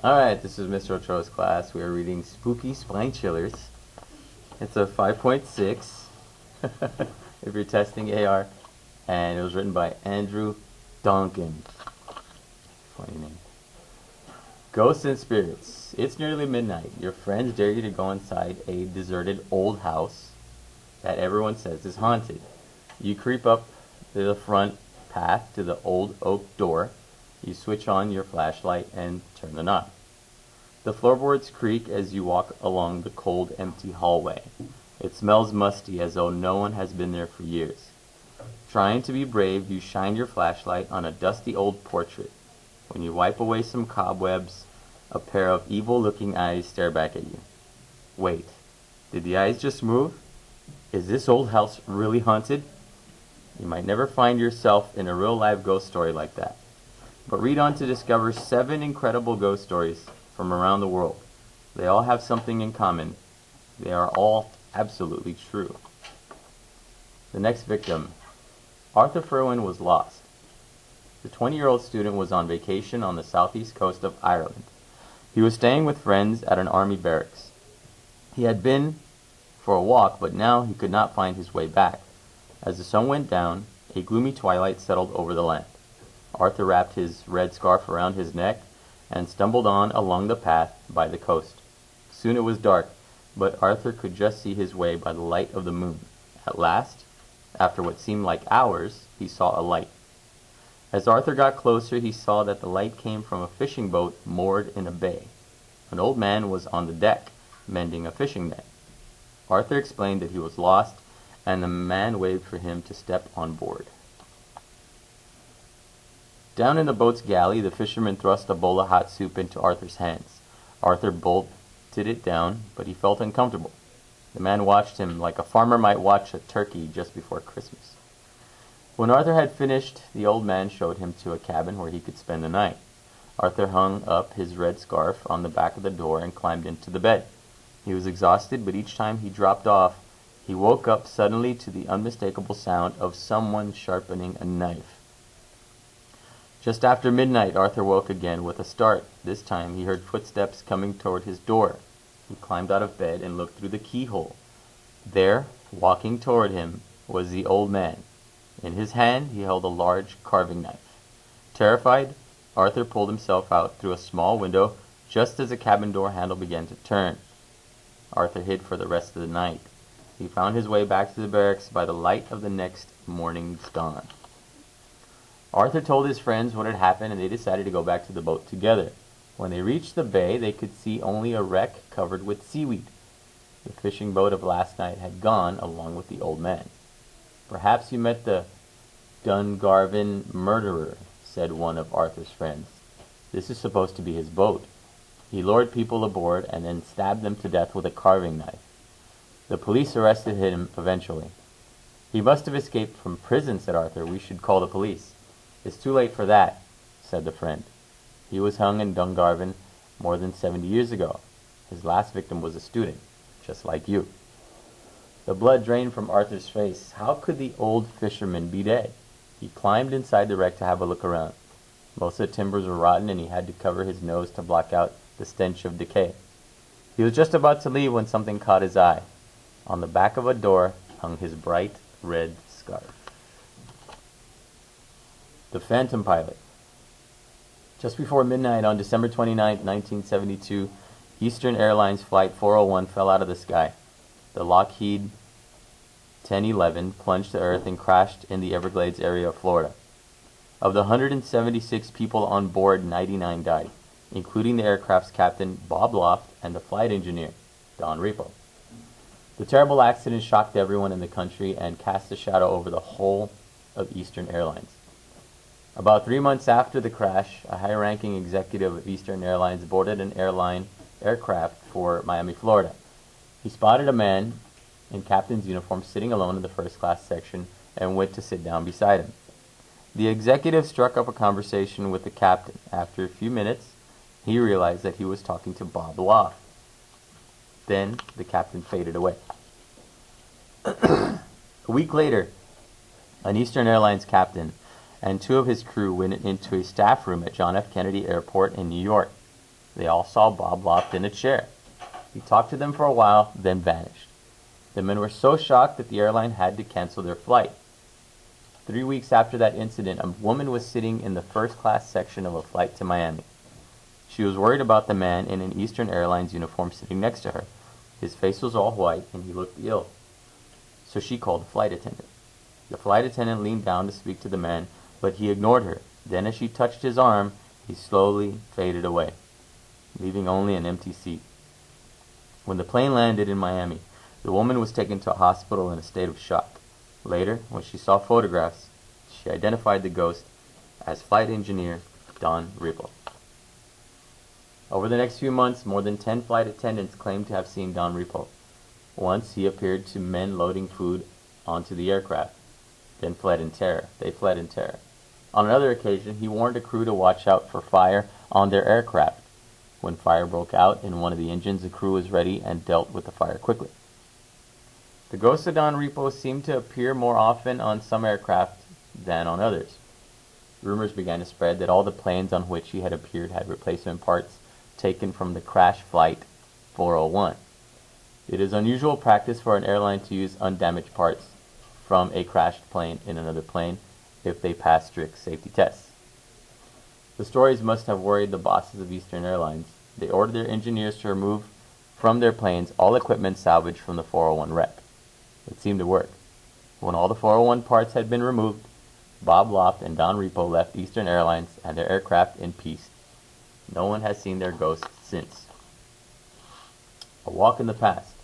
Alright, this is Mr. Ochoa's class. We are reading Spooky Spinechillers. It's a 5.6 if you're testing AR, and it was written by Andrew Duncan. Funny name. Ghosts and Spirits. It's nearly midnight. Your friends dare you to go inside a deserted old house that everyone says is haunted. You creep up to the front path to the old oak door. You switch on your flashlight and turn the knob. The floorboards creak as you walk along the cold, empty hallway. It smells musty as though no one has been there for years. Trying to be brave, you shine your flashlight on a dusty old portrait. When you wipe away some cobwebs, a pair of evil-looking eyes stare back at you. Wait, did the eyes just move? Is this old house really haunted? You might never find yourself in a real-life ghost story like that. But read on to discover 7 incredible ghost stories from around the world. They all have something in common. They are all absolutely true. The next victim. Arthur Furwin was lost. The 20-year-old student was on vacation on the southeast coast of Ireland. He was staying with friends at an army barracks. He had been for a walk, but now he could not find his way back. As the sun went down, a gloomy twilight settled over the land. Arthur wrapped his red scarf around his neck and stumbled on along the path by the coast. Soon it was dark, but Arthur could just see his way by the light of the moon. At last, after what seemed like hours, he saw a light. As Arthur got closer, he saw that the light came from a fishing boat moored in a bay. An old man was on the deck, mending a fishing net. Arthur explained that he was lost, and the man waved for him to step on board. Down in the boat's galley, the fisherman thrust a bowl of hot soup into Arthur's hands. Arthur bolted it down, but he felt uncomfortable. The man watched him like a farmer might watch a turkey just before Christmas. When Arthur had finished, the old man showed him to a cabin where he could spend the night. Arthur hung up his red scarf on the back of the door and climbed into the bed. He was exhausted, but each time he dropped off, he woke up suddenly to the unmistakable sound of someone sharpening a knife. Just after midnight, Arthur woke again with a start. This time he heard footsteps coming toward his door. He climbed out of bed and looked through the keyhole. There, walking toward him, was the old man. In his hand he held a large carving knife. Terrified, Arthur pulled himself out through a small window just as the cabin door handle began to turn. Arthur hid for the rest of the night. He found his way back to the barracks by the light of the next morning's dawn. Arthur told his friends what had happened, and they decided to go back to the boat together. When they reached the bay, they could see only a wreck covered with seaweed. The fishing boat of last night had gone along with the old man. "Perhaps you met the Dungarvan murderer," said one of Arthur's friends. "This is supposed to be his boat. He lured people aboard and then stabbed them to death with a carving knife. The police arrested him eventually." "He must have escaped from prison," said Arthur. "We should call the police." "It's too late for that," said the friend. "He was hung in Dungarvan more than 70 years ago. His last victim was a student, just like you." The blood drained from Arthur's face. How could the old fisherman be dead? He climbed inside the wreck to have a look around. Most of the timbers were rotten, and he had to cover his nose to block out the stench of decay. He was just about to leave when something caught his eye. On the back of a door hung his bright red scarf. The Phantom Pilot. Just before midnight on December 29, 1972, Eastern Airlines Flight 401 fell out of the sky. The Lockheed 1011 plunged to Earth and crashed in the Everglades area of Florida. Of the 176 people on board, 99 died, including the aircraft's captain, Bob Loft, and the flight engineer, Don Repo. The terrible accident shocked everyone in the country and cast a shadow over the whole of Eastern Airlines. About 3 months after the crash, a high-ranking executive of Eastern Airlines boarded an airline aircraft for Miami, Florida. He spotted a man in captain's uniform sitting alone in the first-class section and went to sit down beside him. The executive struck up a conversation with the captain. After a few minutes, he realized that he was talking to Bob Loft. Then the captain faded away. A week later, an Eastern Airlines captain and 2 of his crew went into a staff room at John F. Kennedy Airport in New York. They all saw Bob locked in a chair. He talked to them for a while, then vanished. The men were so shocked that the airline had to cancel their flight. 3 weeks after that incident, a woman was sitting in the first-class section of a flight to Miami. She was worried about the man in an Eastern Airlines uniform sitting next to her. His face was all white, and he looked ill. So she called the flight attendant. The flight attendant leaned down to speak to the man, but he ignored her. Then as she touched his arm, he slowly faded away, leaving only an empty seat. When the plane landed in Miami, the woman was taken to a hospital in a state of shock. Later, when she saw photographs, she identified the ghost as flight engineer Don Ripple. Over the next few months, more than 10 flight attendants claimed to have seen Don Ripple. Once he appeared to men loading food onto the aircraft, then fled in terror. They fled in terror. On another occasion, he warned a crew to watch out for fire on their aircraft. When fire broke out in one of the engines, the crew was ready and dealt with the fire quickly. The ghost of Don Ripple seemed to appear more often on some aircraft than on others. Rumors began to spread that all the planes on which he had appeared had replacement parts taken from the crash flight 401. It is unusual practice for an airline to use undamaged parts from a crashed plane in another plane if they pass strict safety tests. The stories must have worried the bosses of Eastern Airlines. They ordered their engineers to remove from their planes all equipment salvaged from the 401 wreck. It seemed to work. When all the 401 parts had been removed, Bob Loft and Don Ripple left Eastern Airlines and their aircraft in peace. No one has seen their ghosts since. A walk in the past.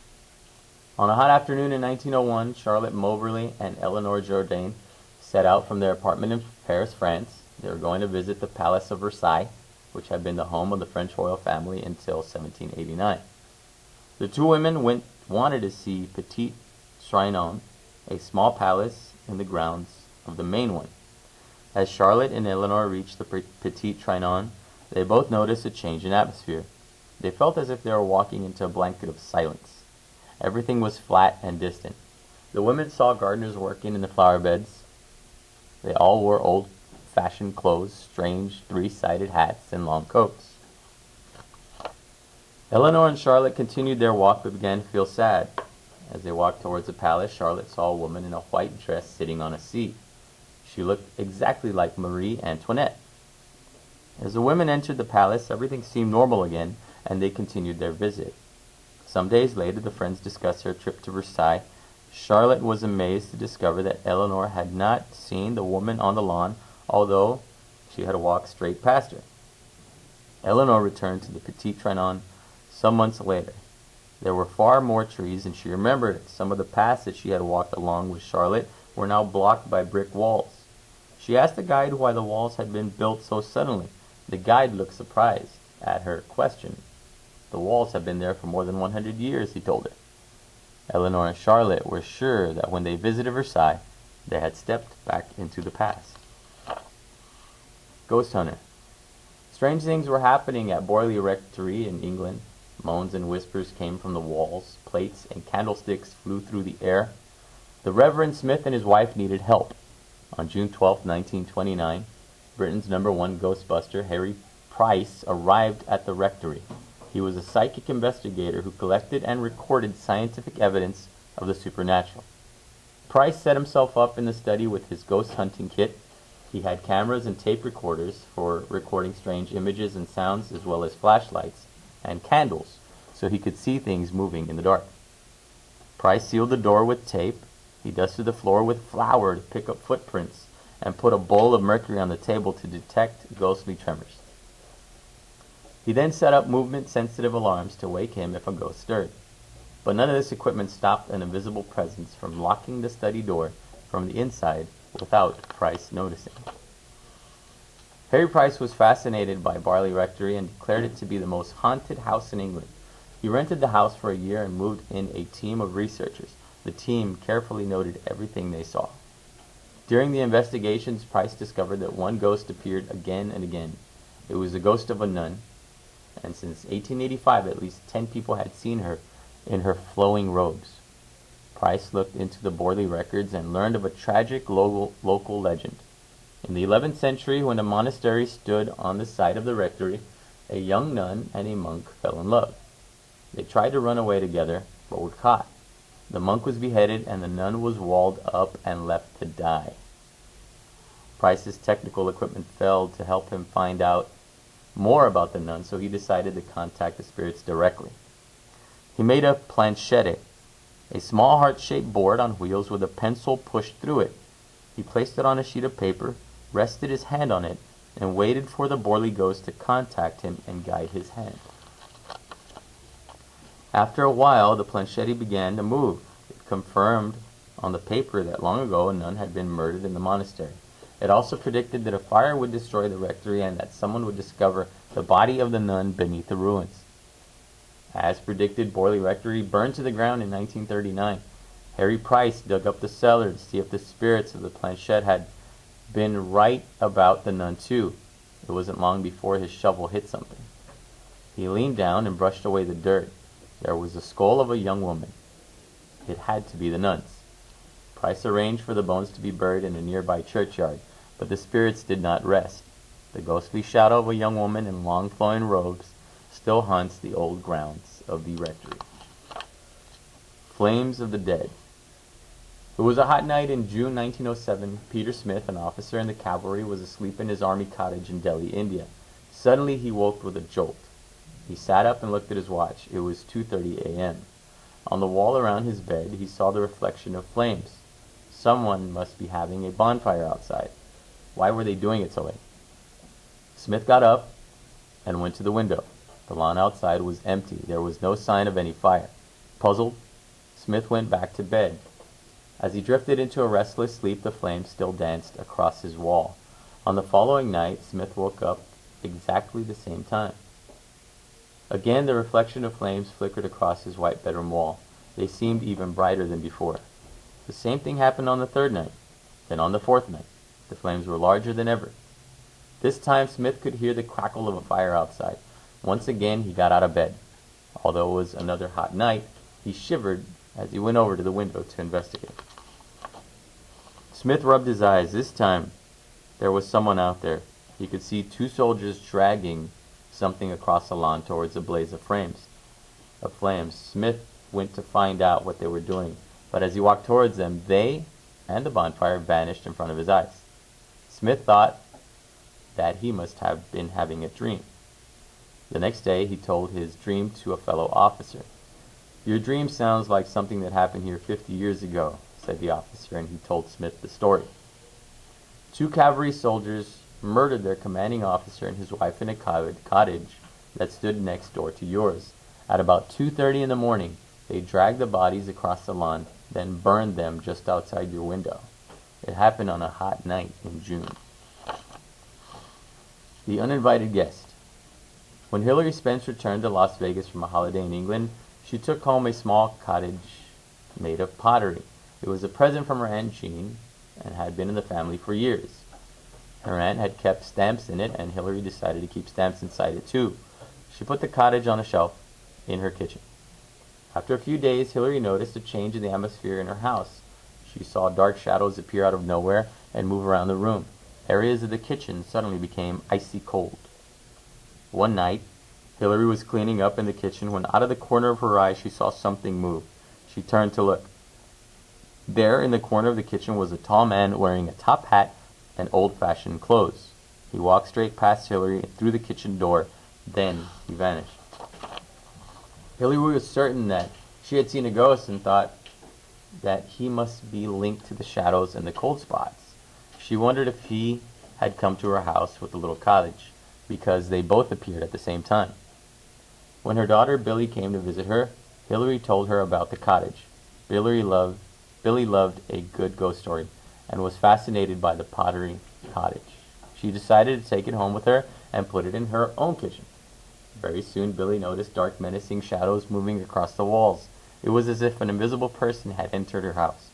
On a hot afternoon in 1901, Charlotte Moberly and Eleanor Jourdain set out from their apartment in Paris, France. They were going to visit the Palace of Versailles, which had been the home of the French royal family until 1789. The two women wanted to see Petit Trianon, a small palace in the grounds of the main one. As Charlotte and Eleanor reached the Petit Trianon, they both noticed a change in atmosphere. They felt as if they were walking into a blanket of silence. Everything was flat and distant. The women saw gardeners working in the flower beds. They all wore old-fashioned clothes, strange three-sided hats, and long coats. Eleanor and Charlotte continued their walk but began to feel sad. As they walked towards the palace, Charlotte saw a woman in a white dress sitting on a seat. She looked exactly like Marie Antoinette. As the women entered the palace, everything seemed normal again, and they continued their visit. Some days later, the friends discussed their trip to Versailles. Charlotte was amazed to discover that Eleanor had not seen the woman on the lawn, although she had walked straight past her. Eleanor returned to the Petit Trianon some months later. There were far more trees, and she remembered some of the paths that she had walked along with Charlotte were now blocked by brick walls. She asked the guide why the walls had been built so suddenly. The guide looked surprised at her question. The walls have been there for more than 100 years, he told her. Eleanor and Charlotte were sure that when they visited Versailles, they had stepped back into the past. Ghost Hunter. Strange things were happening at Borley Rectory in England. Moans and whispers came from the walls. Plates and candlesticks flew through the air. The Reverend Smith and his wife needed help. On June 12, 1929, Britain's #1 Ghostbuster, Harry Price, arrived at the rectory. He was a psychic investigator who collected and recorded scientific evidence of the supernatural. Price set himself up in the study with his ghost hunting kit. He had cameras and tape recorders for recording strange images and sounds, as well as flashlights and candles, so he could see things moving in the dark. Price sealed the door with tape. He dusted the floor with flour to pick up footprints and put a bowl of mercury on the table to detect ghostly tremors. He then set up movement-sensitive alarms to wake him if a ghost stirred. But none of this equipment stopped an invisible presence from locking the study door from the inside without Price noticing. Harry Price was fascinated by Borley Rectory and declared it to be the most haunted house in England. He rented the house for a year and moved in a team of researchers. The team carefully noted everything they saw. During the investigations, Price discovered that one ghost appeared again and again. It was the ghost of a nun, and since 1885 at least 10 people had seen her in her flowing robes. Price looked into the Borley records and learned of a tragic local legend. In the 11th century, when a monastery stood on the site of the rectory, A young nun and a monk fell in love. They tried to run away together, but were caught. The monk was beheaded and the nun was walled up and left to die. Price's technical equipment failed to help him find out more about the nun, so he decided to contact the spirits directly. He made a planchette, a small heart-shaped board on wheels with a pencil pushed through it. He placed it on a sheet of paper, rested his hand on it, and waited for the Borley ghost to contact him and guide his hand. After a while, the planchette began to move. It confirmed on the paper that long ago a nun had been murdered in the monastery. It also predicted that a fire would destroy the rectory and that someone would discover the body of the nun beneath the ruins. As predicted, Borley Rectory burned to the ground in 1939. Harry Price dug up the cellar to see if the spirits of the planchette had been right about the nun too. It wasn't long before his shovel hit something. He leaned down and brushed away the dirt. There was the skull of a young woman. It had to be the nun's. Price arranged for the bones to be buried in a nearby churchyard, but the spirits did not rest. The ghostly shadow of a young woman in long flowing robes still haunts the old grounds of the rectory. Flames of the Dead. It was a hot night in June 1907. Peter Smith, an officer in the cavalry, was asleep in his army cottage in Delhi, India. Suddenly he woke with a jolt. He sat up and looked at his watch. It was 2:30 a.m. On the wall around his bed he saw the reflection of flames. Someone must be having a bonfire outside. Why were they doing it so late? Smith got up and went to the window. The lawn outside was empty. There was no sign of any fire. Puzzled, Smith went back to bed. As he drifted into a restless sleep, the flames still danced across his wall. On the following night, Smith woke up exactly the same time. Again, the reflection of flames flickered across his white bedroom wall. They seemed even brighter than before. The same thing happened on the third night. Then on the fourth night, the flames were larger than ever. This time, Smith could hear the crackle of a fire outside. Once again, he got out of bed. Although it was another hot night, he shivered as he went over to the window to investigate. Smith rubbed his eyes. This time, there was someone out there. He could see two soldiers dragging something across the lawn towards a blaze of flames. Smith went to find out what they were doing, but as he walked towards them, they and the bonfire vanished in front of his eyes. Smith thought that he must have been having a dream. The next day, he told his dream to a fellow officer. "Your dream sounds like something that happened here 50 years ago," said the officer, and he told Smith the story. Two cavalry soldiers murdered their commanding officer and his wife in a cottage that stood next door to yours. At about 2:30 in the morning, they dragged the bodies across the lawn, then burned them just outside your window. It happened on a hot night in June. The Uninvited Guest. When Hilary Spence returned to Las Vegas from a holiday in England, she took home a small cottage made of pottery. It was a present from her Aunt Jean and had been in the family for years. Her aunt had kept stamps in it, and Hilary decided to keep stamps inside it too. She put the cottage on a shelf in her kitchen. After a few days, Hilary noticed a change in the atmosphere in her house. She saw dark shadows appear out of nowhere and move around the room. Areas of the kitchen suddenly became icy cold. One night, Hilary was cleaning up in the kitchen when out of the corner of her eye she saw something move. She turned to look. There in the corner of the kitchen was a tall man wearing a top hat and old-fashioned clothes. He walked straight past Hilary and through the kitchen door. Then he vanished. Hilary was certain that she had seen a ghost and thought that he must be linked to the shadows and the cold spots. She wondered if he had come to her house with the little cottage, because they both appeared at the same time. When her daughter Billy came to visit her, Hilary told her about the cottage. Billy loved a good ghost story and was fascinated by the pottery cottage. She decided to take it home with her and put it in her own kitchen. Very soon, Billy noticed dark, menacing shadows moving across the walls. It was as if an invisible person had entered her house.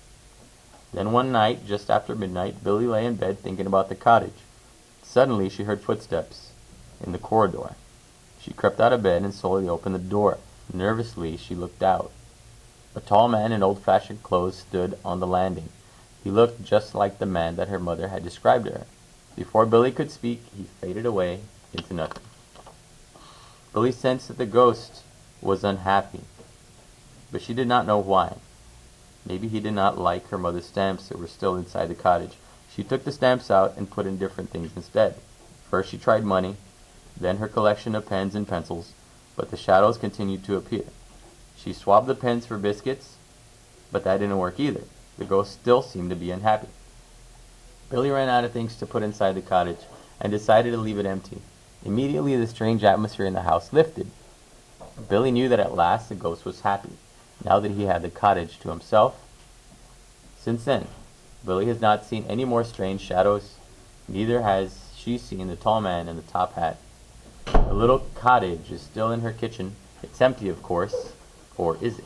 Then one night, just after midnight, Billy lay in bed thinking about the cottage. Suddenly, she heard footsteps in the corridor. She crept out of bed and slowly opened the door. Nervously, she looked out. A tall man in old-fashioned clothes stood on the landing. He looked just like the man that her mother had described to her. Before Billy could speak, he faded away into nothing. Billy sensed that the ghost was unhappy, but she did not know why. Maybe he did not like her mother's stamps that were still inside the cottage. She took the stamps out and put in different things instead. First she tried money, then her collection of pens and pencils, but the shadows continued to appear. She swapped the pens for biscuits, but that didn't work either. The ghost still seemed to be unhappy. Billy ran out of things to put inside the cottage and decided to leave it empty. Immediately the strange atmosphere in the house lifted. Billy knew that at last the ghost was happy, now that he had the cottage to himself. Since then, Billy has not seen any more strange shadows, neither has she seen the tall man in the top hat. The little cottage is still in her kitchen. It's empty, of course, or is it?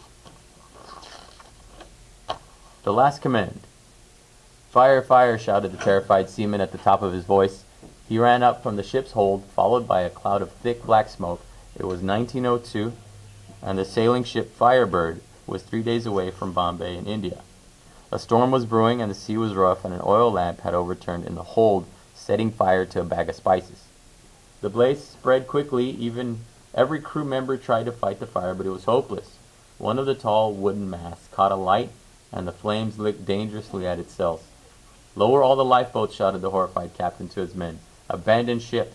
The last command. "Fire, fire," shouted the terrified seaman at the top of his voice. He ran up from the ship's hold, followed by a cloud of thick black smoke. It was 1902, and the sailing ship Firebird was 3 days away from Bombay in India. A storm was brewing, and the sea was rough, and an oil lamp had overturned in the hold, setting fire to a bag of spices. The blaze spread quickly. Every crew member tried to fight the fire, but it was hopeless. One of the tall wooden masts caught alight, and the flames licked dangerously at its sails. "Lower all the lifeboats," shouted the horrified captain to his men. "Abandon ship."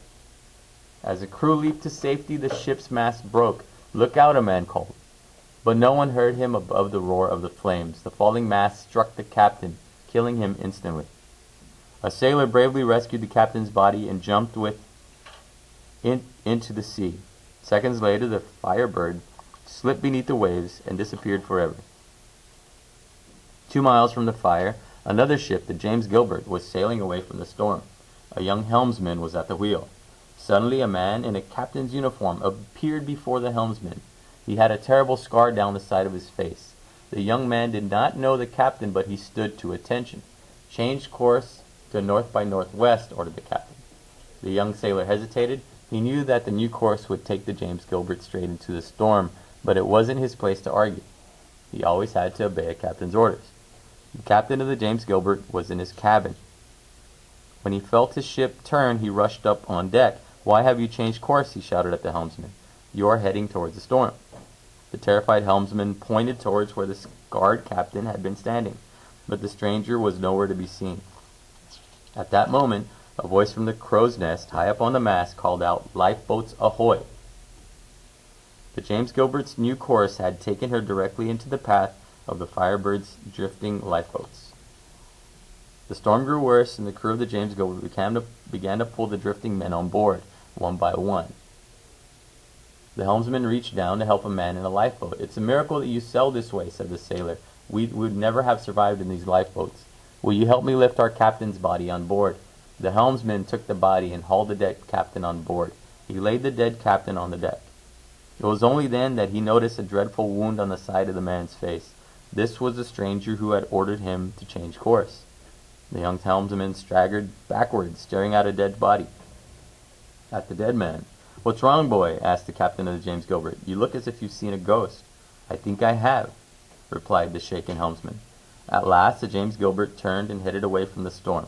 As the crew leaped to safety, the ship's mast broke. "Look out," a man called. But no one heard him above the roar of the flames. The falling mast struck the captain, killing him instantly. A sailor bravely rescued the captain's body and jumped into the sea. Seconds later, the Firebird slipped beneath the waves and disappeared forever. 2 miles from the fire, another ship, the James Gilbert, was sailing away from the storm. A young helmsman was at the wheel. Suddenly, a man in a captain's uniform appeared before the helmsman. He had a terrible scar down the side of his face. The young man did not know the captain, but he stood to attention. "Change course to north by northwest," ordered the captain. The young sailor hesitated. He knew that the new course would take the James Gilbert straight into the storm, but it wasn't his place to argue. He always had to obey a captain's orders. The captain of the James Gilbert was in his cabin. When he felt his ship turn, he rushed up on deck. "Why have you changed course?" he shouted at the helmsman. "You are heading towards the storm." The terrified helmsman pointed towards where the scarred captain had been standing, but the stranger was nowhere to be seen. At that moment, a voice from the crow's nest high up on the mast called out, "Lifeboats ahoy!" The James Gilbert's new course had taken her directly into the path of the Firebird's drifting lifeboats. The storm grew worse, and the crew of the James Gilbert began to pull the drifting men on board, one by one. The helmsman reached down to help a man in a lifeboat. "It's a miracle that you sailed this way," said the sailor. We would never have survived in these lifeboats. Will you help me lift our captain's body on board?" The helmsman took the body and hauled the dead captain on board. He laid the dead captain on the deck. It was only then that he noticed a dreadful wound on the side of the man's face. This was the stranger who had ordered him to change course. The young helmsman staggered backwards, staring at a dead body. At the dead man. "What's wrong, boy?" asked the captain of the James Gilbert. "You look as if you've seen a ghost." "I think I have," replied the shaken helmsman. At last the James Gilbert turned and headed away from the storm.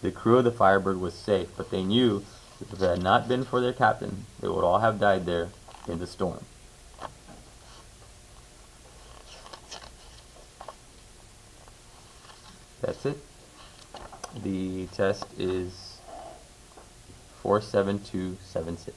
The crew of the Firebird was safe, but they knew that if it had not been for their captain, they would all have died there in the storm. That's it. The test is 47276.